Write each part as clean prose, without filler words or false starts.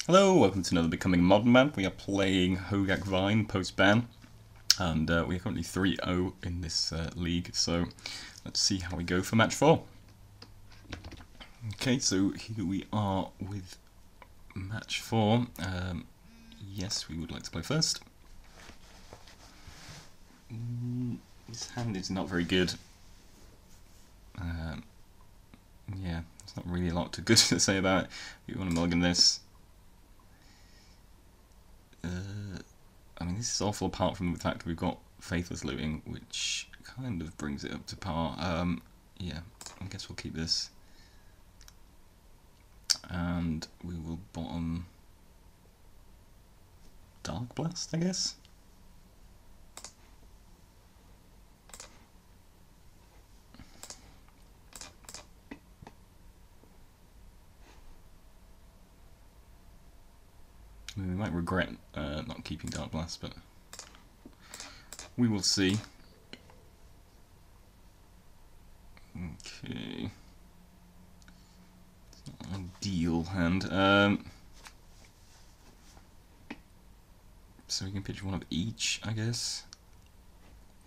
Hello, welcome to another Becoming Modern Man. We are playing Hogaak Vine post-ban, and we are currently 3-0 in this league, so let's see how we go for match 4. Okay, so here we are with match 4. Yes, we would like to play first. This hand is not very good. Yeah, there's not really a lot good to say about it. We want to mulligan this. I mean, this is awful apart from the fact that we've got Faithless Looting, which kind of brings it up to par. Yeah, I guess we'll keep this. And we will bottom Dark Blast, I guess? I mean, we might regret not keeping Dark Blast, but we will see. Okay. It's not an ideal hand. So we can pitch one of each, I guess.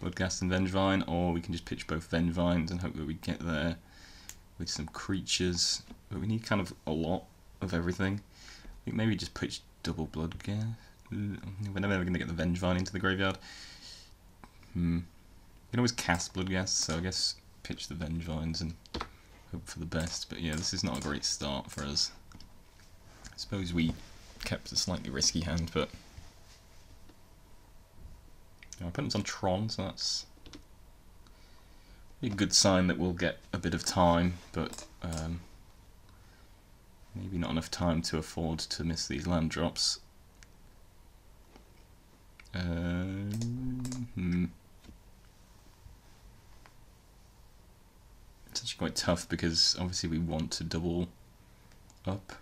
Bloodghast and Vengevine, or we can just pitch both Vengevines and hope that we get there with some creatures. But we need kind of a lot of everything. I think maybe just pitch double Bloodghast. We're never going to get the Vengevine into the graveyard. You can always cast Bloodghast, so I guess pitch the Vengevines and hope for the best. But yeah, this is not a great start for us. I suppose we kept a slightly risky hand, but our opponent's on Tron, so that's a good sign that we'll get a bit of time, but maybe not enough time to afford to miss these land drops. It's actually quite tough because obviously we want to double up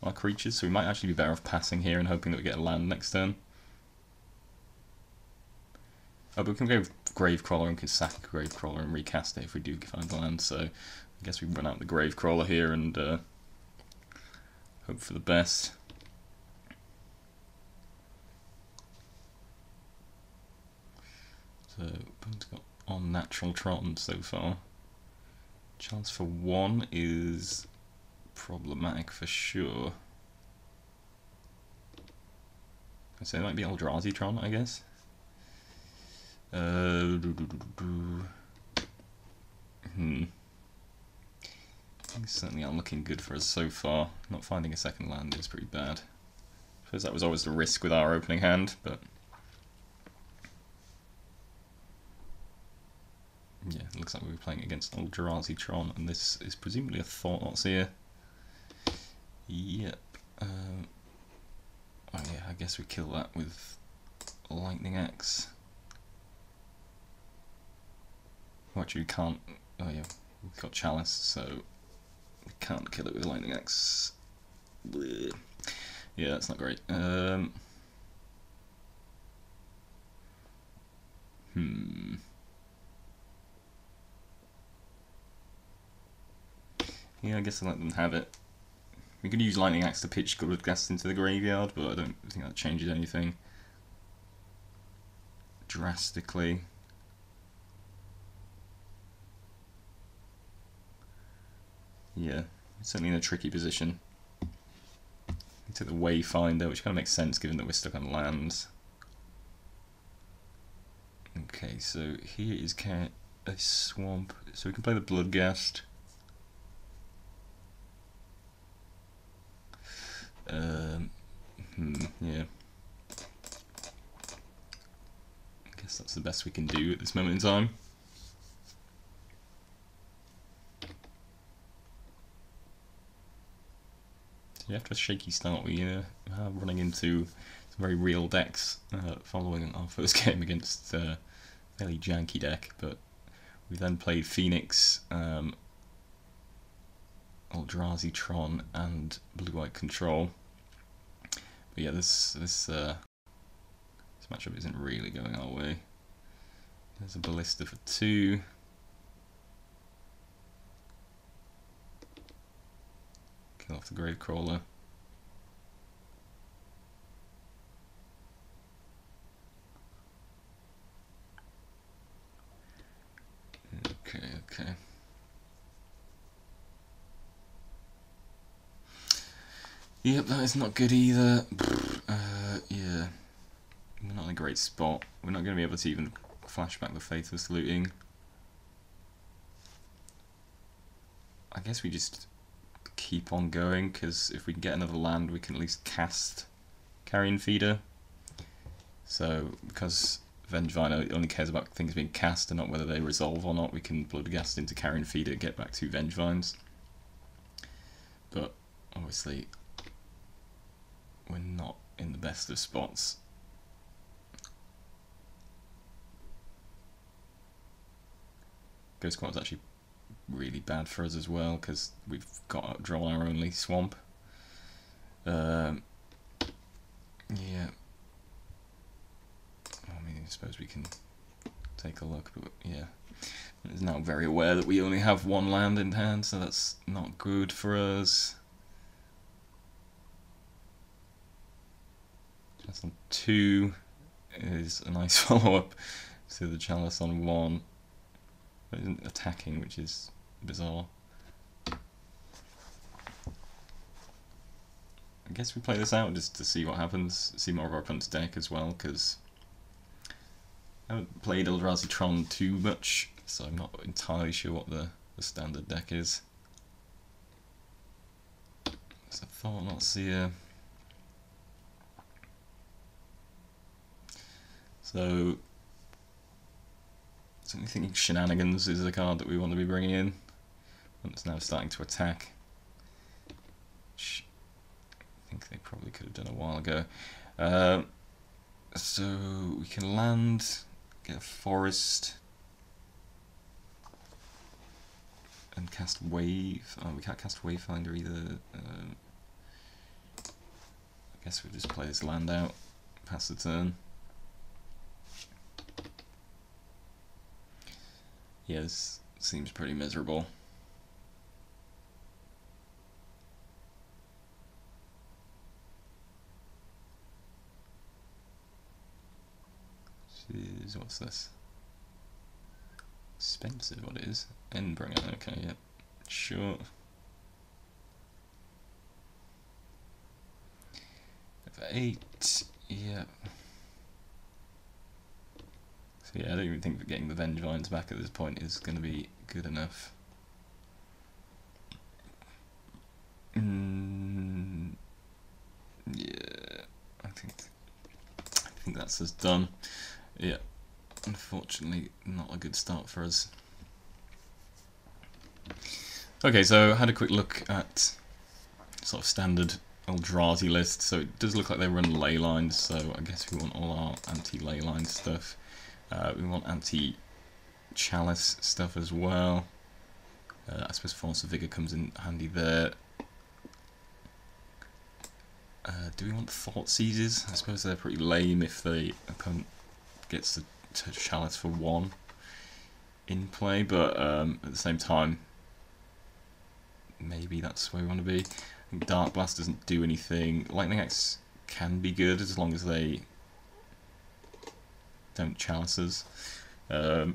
our creatures, so we might actually be better off passing here and hoping that we get a land next turn. Oh, but we can go with Gravecrawler and can sack Gravecrawler and recast it if we do find the land, so I guess we run out the Gravecrawler here and hope for the best. So, opponent's got unnatural Tron so far. Chance for 1 is problematic for sure. So it might be Eldrazi Tron, I guess. Things certainly aren't looking good for us so far. Not finding a second land is pretty bad. I suppose that was always the risk with our opening hand, but yeah, it looks like we were playing against Eldrazi Tron, and this is presumably a Thought-Knot here. Yep. Oh yeah, I guess we kill that with Lightning Axe. Oh, actually we can't. Oh yeah, we've got Chalice, so we can't kill it with Lightning Axe. Blech. Yeah, that's not great. Yeah, I guess I'll let them have it. We could use Lightning Axe to pitch Bloodghast into the graveyard, but I don't think that changes anything drastically. Yeah, certainly in a tricky position. We took the Wayfinder, which kind of makes sense given that we're stuck on lands. Okay, so here is a swamp, so we can play the Bloodghast. Yeah. I guess that's the best we can do at this moment in time. So after a shaky start, we are running into some very real decks following our first game against a fairly janky deck, but we then played Phoenix, Eldrazi Tron, and Blue-White Control. But yeah, this matchup isn't really going our way. There's a Ballista for 2. Kill off the Gravecrawler. Yep, that is not good either. Yeah, we're not in a great spot. We're not going to be able to even flash back the Faithless Looting. I guess we just keep on going, because if we can get another land, we can at least cast Carrion Feeder. So, because Vengevine only cares about things being cast and not whether they resolve or not, we can Bloodghast into Carrion Feeder, get back 2 Vengevines. But, obviously, we're not in the best of spots. Ghost Quarter's actually really bad for us as well, because we've got drawn our only swamp. Yeah. I mean, I suppose we can take a look, but yeah. It's now very aware that we only have 1 land in hand, so that's not good for us. Chalice on 2 is a nice follow-up to the Chalice on 1. It isn't attacking, which is bizarre. I guess we play this out just to see what happens, see more of our opponent's deck as well, because I haven't played Eldrazi Tron too much, so I'm not entirely sure what the standard deck is. So I thought, let's see. So, certainly thinking Shenanigans is a card that we want to be bringing in. And it's now starting to attack. Which I think they probably could have done a while ago. So we can land, get a forest, and cast Wave. Oh, we can't cast Wayfinder either. I guess we'll just play this land out, pass the turn. Yeah, this seems pretty miserable. Jeez, what's this? Expensive, what it is? Endbringer, okay, yeah. Sure. For 8, yeah. So yeah, I don't even think that getting the Vengevines back at this point is going to be good enough. Yeah, I think that's us done. Yeah, unfortunately not a good start for us. Okay, so I had a quick look at sort of standard Eldrazi list. So it does look like they run ley lines, so I guess we want all our anti-ley line stuff. We want anti-chalice stuff as well. I suppose Force of Vigor comes in handy there. Do we want Thought Seizes? I suppose they're pretty lame if the opponent gets the chalice for 1 in play, but at the same time, maybe that's where we want to be. I think Dark Blast doesn't do anything. Lightning Axe can be good as long as they don't chalices. Let's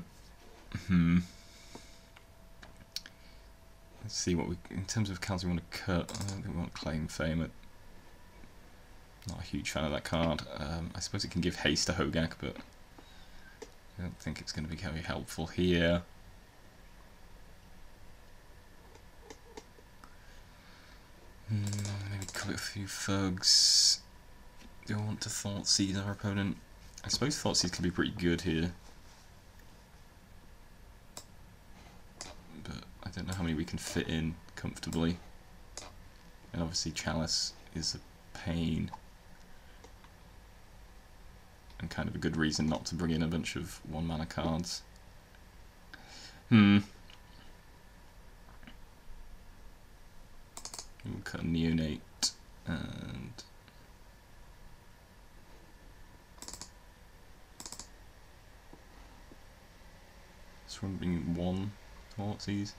see what we, in terms of cards we want to cut. I don't think we want Claim Fame. Not a huge fan of that card. I suppose it can give haste to Hogaak, but I don't think it's going to be very helpful here. Maybe cut a few thugs. Do I want to Thought Seize our opponent? I suppose Thought Seize can be pretty good here. But I don't know how many we can fit in comfortably. And obviously Chalice is a pain. And kind of a good reason not to bring in a bunch of 1 mana cards. We'll cut a Neonate and this one being 1 Thoughtseize.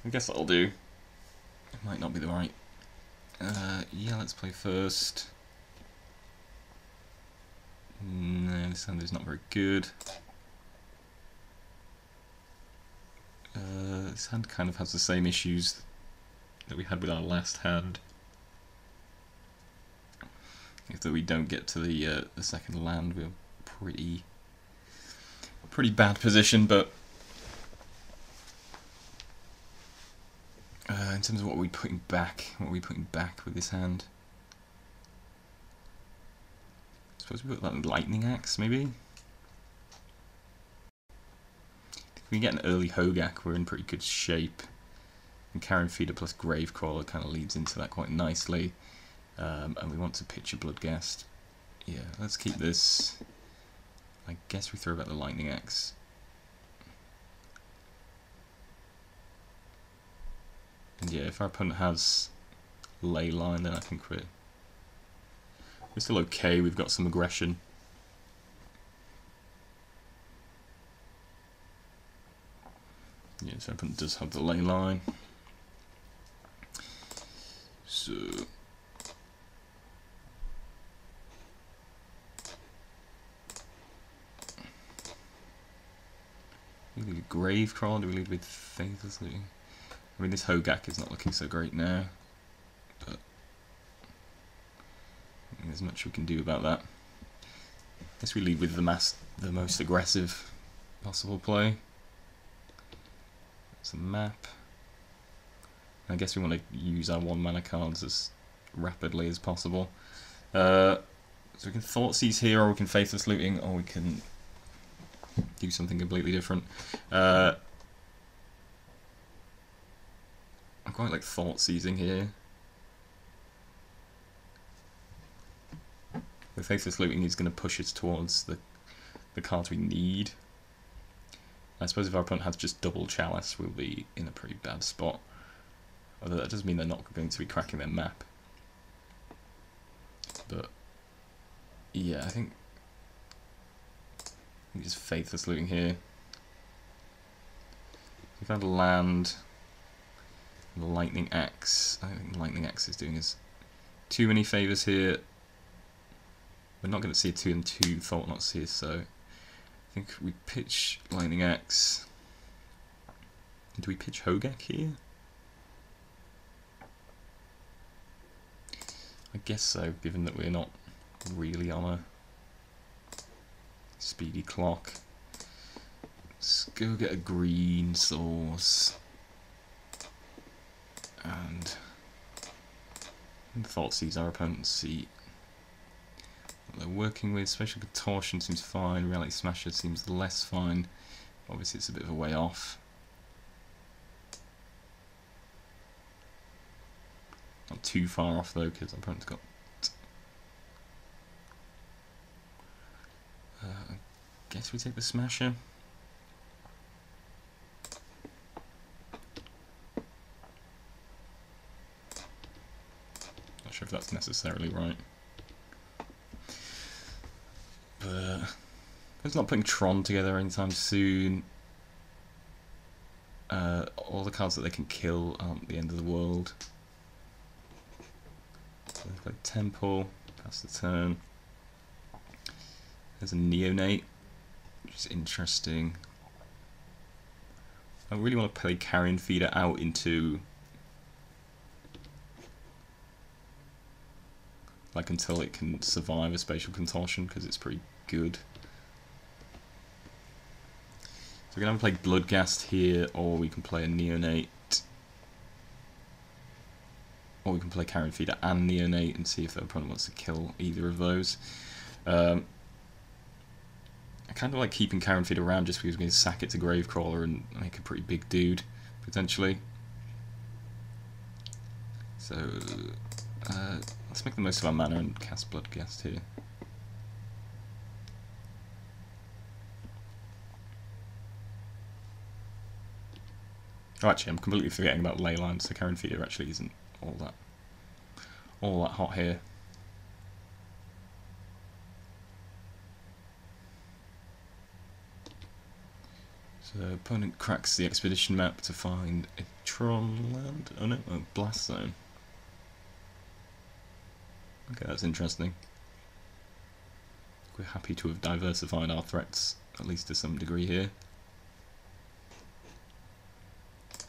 I guess that'll do. It might not be the right. Yeah, let's play first. No, this hand is not very good. This hand kind of has the same issues that we had with our last hand. If we don't get to the second land, we're pretty bad position. But in terms of what are we putting back, with this hand? I suppose we put that lightning axe, maybe. If we get an early Hogaak, we're in pretty good shape. And Carrion Feeder plus Gravecrawler kind of leads into that quite nicely. And we want to pitch a Bloodghast. Yeah, let's keep this. I guess we throw back the lightning axe. And yeah, if our opponent has ley line, then I think we're still okay. We've got some aggression. Yeah, so our opponent does have the ley line. So we lead with Gravecrawler, do we lead with Faithless Looting? I mean, this Hogaak is not looking so great now, but I think there's much we can do about that. I guess we lead with the most aggressive possible play. It's a map. I guess we want to use our 1-mana cards as rapidly as possible. So we can Thoughtseize here, or we can Faithless Looting, or we can do something completely different. I quite like Thoughtseizing here. The Faithless Looting is going to push us towards the cards we need. I suppose if our opponent has just double Chalice, we'll be in a pretty bad spot. Although that doesn't mean they're not going to be cracking their map. But yeah, I think just Faithless Looting here. We've had a land, the Lightning Axe. I don't think Lightning Axe is doing us too many favours here. We're not going to see a 2/2 Thought-Knot Seer, so I think we pitch Lightning Axe. Do we pitch Hogaak here? I guess so, given that we're not really on a speedy clock. Let's go get a green source. And Thoughtseize our opponent's seat. What they're working with, Spatial Contortion seems fine, Reality Smasher seems less fine. Obviously it's a bit of a way off. Not too far off though, because our opponent's got I guess we take the Smasher. Not sure if that's necessarily right. But it's not putting Tron together anytime soon. All the cards that they can kill aren't the end of the world. So they've got Temple, pass the turn. There's a Neonate, which is interesting. I really want to play Carrion Feeder out into like until it can survive a Spatial Contortion, because it's pretty good. So we're going to play Bloodghast here, or we can play a Neonate. Or we can play Carrion Feeder and Neonate and see if the opponent wants to kill either of those. I kind of like keeping Carrion Feeder around just because we can sack it to Gravecrawler and make a pretty big dude, potentially. So, let's make the most of our mana and cast Bloodghast here. Oh, actually, I'm completely forgetting about Leyline, so Carrion Feeder actually isn't all that hot here. So opponent cracks the expedition map to find a Tron land. Oh no, a Blast Zone. Okay, that's interesting. We're happy to have diversified our threats, at least to some degree here.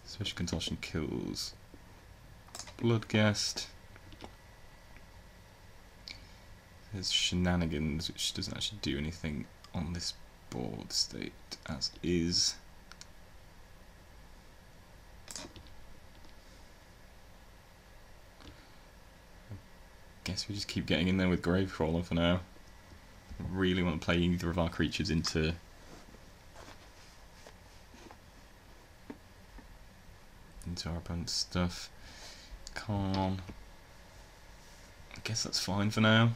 Spatial Contortion kills Bloodghast. There's Shenanigans, which doesn't actually do anything on this board state as is. Guess we just keep getting in there with Gravecrawler for now. I really want to play either of our creatures into our opponent's stuff. Can't. I guess that's fine for now.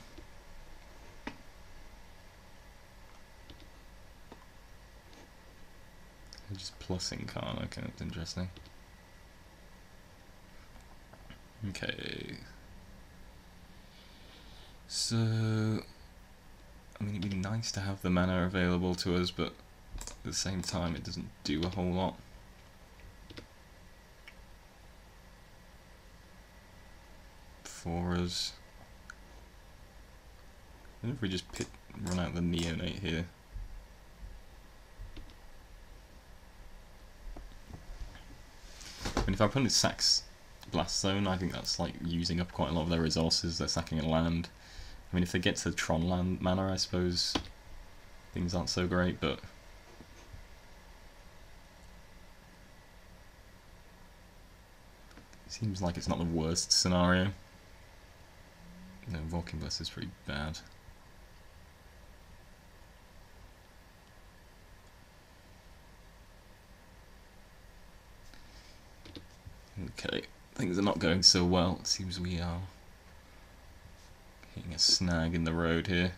They're just plussing Khan, okay, that's interesting. Okay. So, I mean, it'd be nice to have the mana available to us, but at the same time it doesn't do a whole lot. For us. I wonder if we just run out the Neonate here. I mean, if our opponent sacks Blast Zone, I think that's like using up quite a lot of their resources. They're sacking a land. I mean, if they get to the Tron land mana, I suppose things aren't so great, but it seems like it's not the worst scenario. No, Invoking Bless is pretty bad. Okay, things are not going so well. It seems we are hitting a snag in the road here.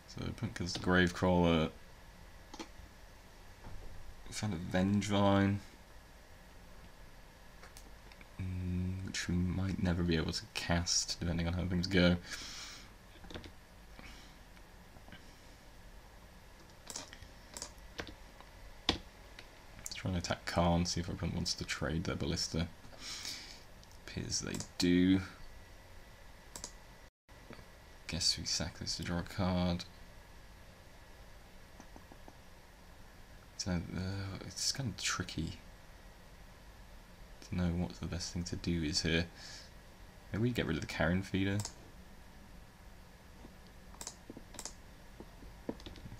So because the Gravecrawler found a Vengevine, which we might never be able to cast depending on how things go. Trying to attack Khan, see if everyone wants to trade their Ballista. Appears they do. Guess we sack this to draw a card. So, it's kind of tricky to know what the best thing to do is here. Maybe we get rid of the Carrion Feeder.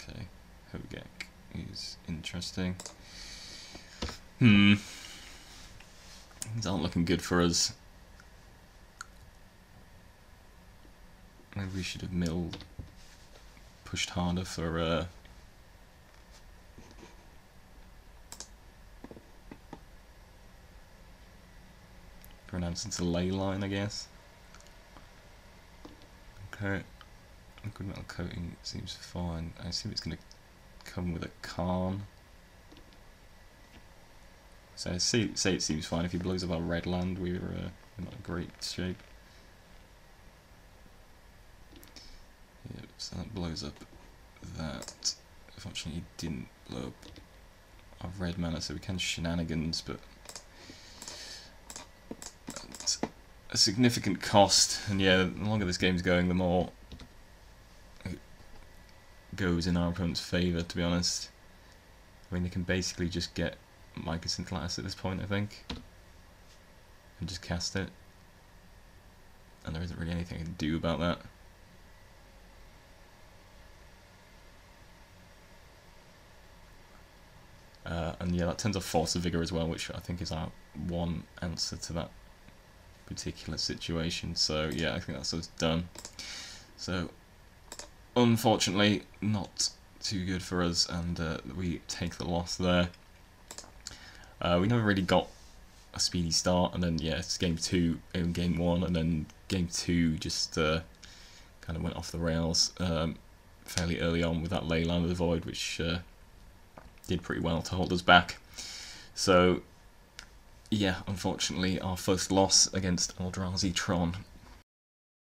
Okay, Hogaak is interesting. Things aren't looking good for us. Maybe we should have pushed harder for an answer to Ley Line, I guess. Okay, liquid metal coating seems fine. I assume it's going to come with a Khan. So say it seems fine. If he blows up our red land, we're in not a great shape. Yeah, so that blows up that. Unfortunately, he didn't blow up our red mana, so we can Shenanigans, but that's a significant cost. And yeah, the longer this game's going, the more it goes in our opponent's favour, to be honest. I mean, they can basically just get Mycosynth Lattice at this point, I think, and just cast it, and there isn't really anything I can do about that. And yeah, that turns off Force of Vigor as well, which I think is our one answer to that particular situation. So yeah, I think that's us done. So unfortunately, not too good for us, and we take the loss there. We never really got a speedy start, and then yeah, it's game 2 in game 1, and then game 2 just kind of went off the rails fairly early on with that Leyline of the Void, which did pretty well to hold us back. So yeah, unfortunately, our first loss against Eldrazi Tron